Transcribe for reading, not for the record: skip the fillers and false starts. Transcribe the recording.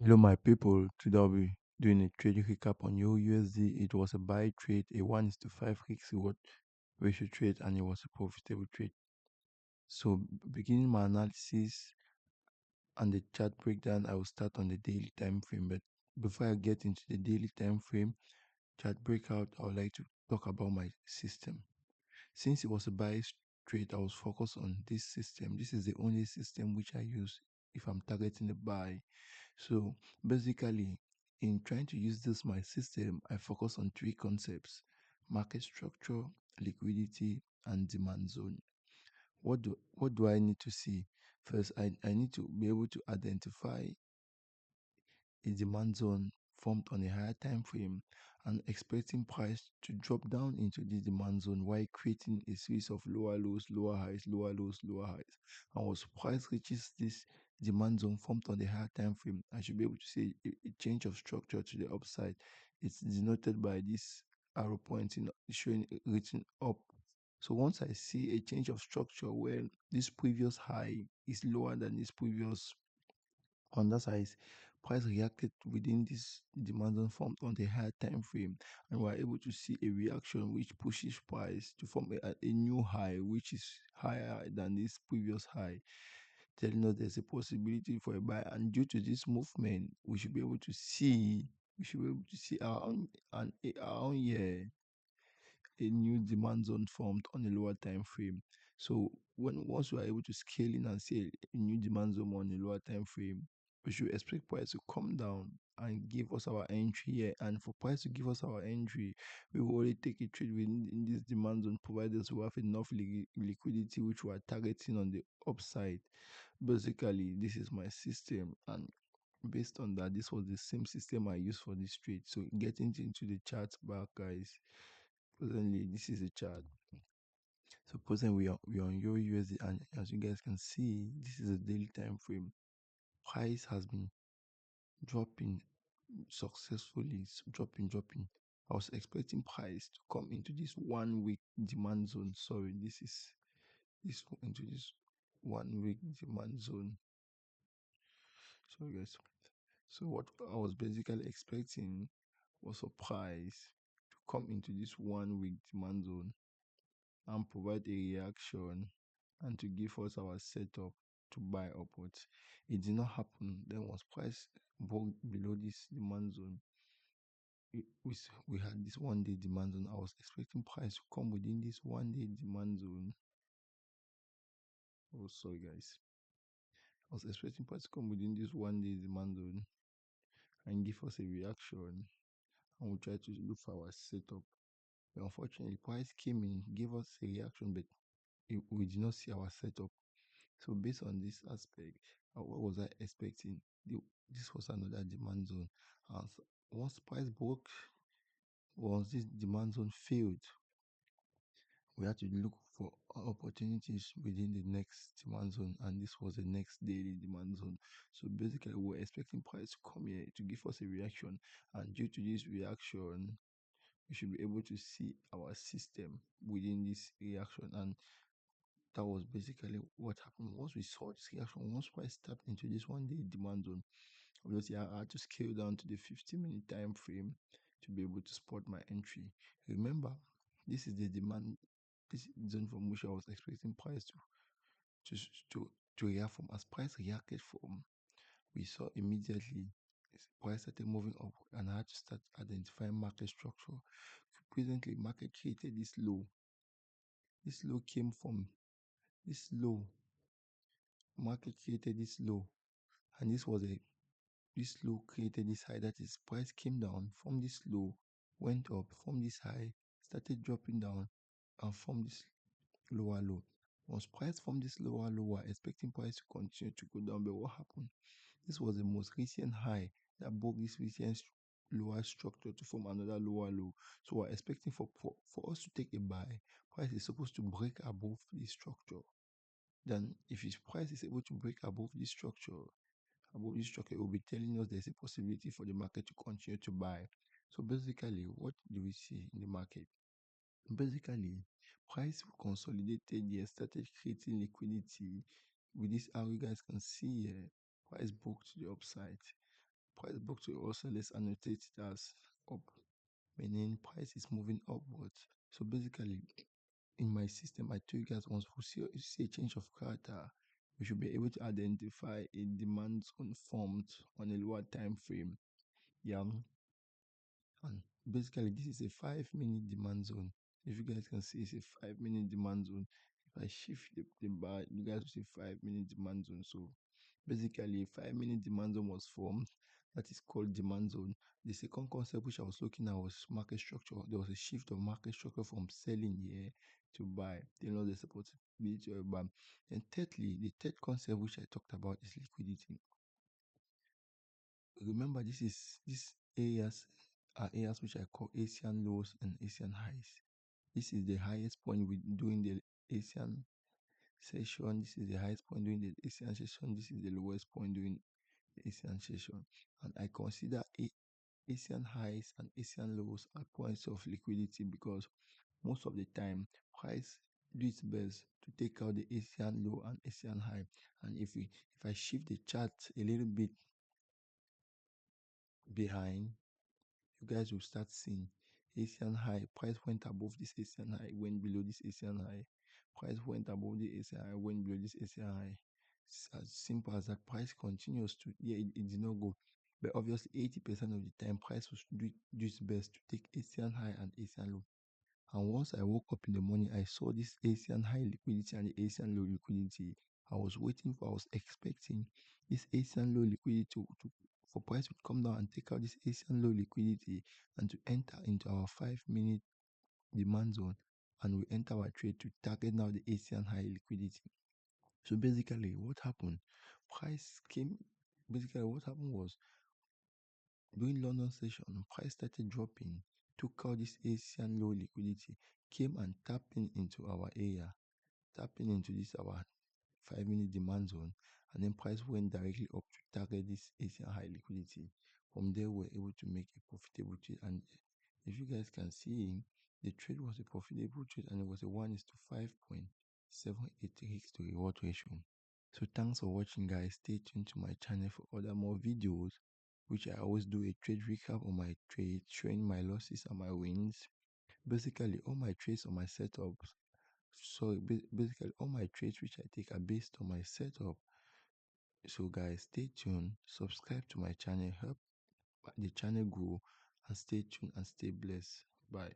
Hello, my people. Today I'll be doing a trading recap on EURUSD. It was a buy trade, a 1:5 risk reward ratio trade, and it was a profitable trade. So, beginning my analysis and the chart breakdown, I will start on the daily time frame. But before I get into the daily time frame chart breakout, I would like to talk about my system. Since it was a buy trade, I was focused on this system. This is the only system which I use if I'm targeting the buy. So basically, in trying to use this my system, I focus on three concepts: market structure, liquidity, and demand zone. What do I need to see? First, I need to be able to identify a demand zone formed on a higher time frame and expecting price to drop down into this demand zone while creating a series of lower lows, lower highs, lower lows, lower highs. And once price reaches this demand zone formed on the higher time frame, I should be able to see a change of structure to the upside. It's denoted by this arrow pointing showing reaching up. So once I see a change of structure where this previous high is lower than this previous on that size, price reacted within this demand zone formed on the higher time frame, and we're able to see a reaction which pushes price to form a new high which is higher than this previous high, telling us there's a possibility for a buy. And due to this movement, we should be able to see our own year a new demand zone formed on a lower time frame. So once we are able to scale in and see a new demand zone on a lower time frame, we should expect price to come down and give us our entry here. And for price to give us our entry, we will only take a trade within in this demand zone, provided we have enough liquidity which we are targeting on the upside. Basically, this is my system, and based on that, this was the same system I used for this trade. So getting into the charts back, guys. Presently, this is a chart. So presently we are on Euro USD, and as you guys can see, this is a daily time frame. Price has been dropping successfully, dropping. I was expecting price to come into this 1 week demand zone. Sorry, this into this 1 week demand zone. Sorry guys. So what I was basically expecting was for price to come into this 1 week demand zone and provide a reaction and to give us our setup to buy upwards. It did not happen. Then once price broke below this demand zone, we had this 1 day demand zone. I was expecting price to come within this 1 day demand zone. Oh, sorry guys. I was expecting price to come within this 1 day demand zone and give us a reaction, and we try to look for our setup. But unfortunately, price came in, gave us a reaction, but we did not see our setup. So based on this aspect, what was I expecting? This was another demand zone. And once price broke, once this demand zone failed, we had to look for opportunities within the next demand zone, and this was the next daily demand zone. So basically, we were expecting price to come here to give us a reaction, and due to this reaction, we should be able to see our system within this reaction. And that was basically what happened. Once we saw this reaction, once price tapped into this 1 day demand zone, obviously I had to scale down to the 50-minute time frame to be able to spot my entry. Remember, this is the demand, this zone from which I was expecting price to to to react from. As price reacted from, we saw immediately price started moving up, and I had to start identifying market structure. Presently, market created this low. This low came from this low. Market created this low, and this low created this high. That is, price came down from this low, went up from this high, started dropping down, and from this lower low. Once price from this lower low, we're expecting price to continue to go down. But what happened? This was the most recent high that broke this recent lower structure to form another lower low. So we're expecting for us to take a buy. Price is supposed to break above this structure. Then if his price is able to break above this structure, it will be telling us there's a possibility for the market to continue to buy. So basically, what do we see in the market? Basically, price consolidated here, started creating liquidity with this, how you guys can see here, price broke to the upside. price broke to also let's annotate it as up, meaning price is moving upwards. So basically, in my system, I told you guys once we see a change of character, we should be able to identify a demand zone formed on a lower time frame. Yeah, and basically this is a 5 minute demand zone. If you guys can see, it's a 5 minute demand zone. If I shift the bar, you guys will see 5 minute demand zone. So basically a 5 minute demand zone was formed, that is called demand zone. The second concept which I was looking at was market structure. There was a shift of market structure from selling here to buy. You know, the supportability of buy. And thirdly, the third concept which I talked about is liquidity. Remember, these areas are areas which I call Asian lows and Asian highs. This is the highest point during the Asian session. This is the highest point during the Asian session. This is the lowest point during the Asian session. And I consider Asian highs and Asian lows are points of liquidity because most of the time price do its best to take out the Asian low and Asian high. And if I shift the chart a little bit behind, you guys will start seeing Asian high. Price went above this Asian high, went below this Asian high. Price went above the Asian high, went below this Asian high. It's as simple as that. Price continues to, yeah, it did not go. But obviously, 80% of the time, price was do its best to take Asian high and Asian low. And once I woke up in the morning, I saw this Asian high liquidity and the Asian low liquidity. I was expecting this Asian low liquidity for price to come down and take out this Asian low liquidity and to enter into our 5 minute demand zone. And we enter our trade to target now the Asian high liquidity. So basically, what happened? Price came. Basically, what happened was during London session, price started dropping, took out this Asian low liquidity, came and tapping into our area, tapping into this our 5 minute demand zone, and then price went directly up to target this Asian high liquidity. From there, we're able to make a profitable trade. And if you guys can see, the trade was a profitable trade and it was a 1:5.786 to reward ratio. So thanks for watching, guys. Stay tuned to my channel for other more videos, which I always do a trade recap on my trades, showing my losses and my wins. Basically, all my trades on my setups. So basically, all my trades which I take are based on my setup. So guys, stay tuned. Subscribe to my channel. Help the channel grow, and stay tuned and stay blessed. Bye.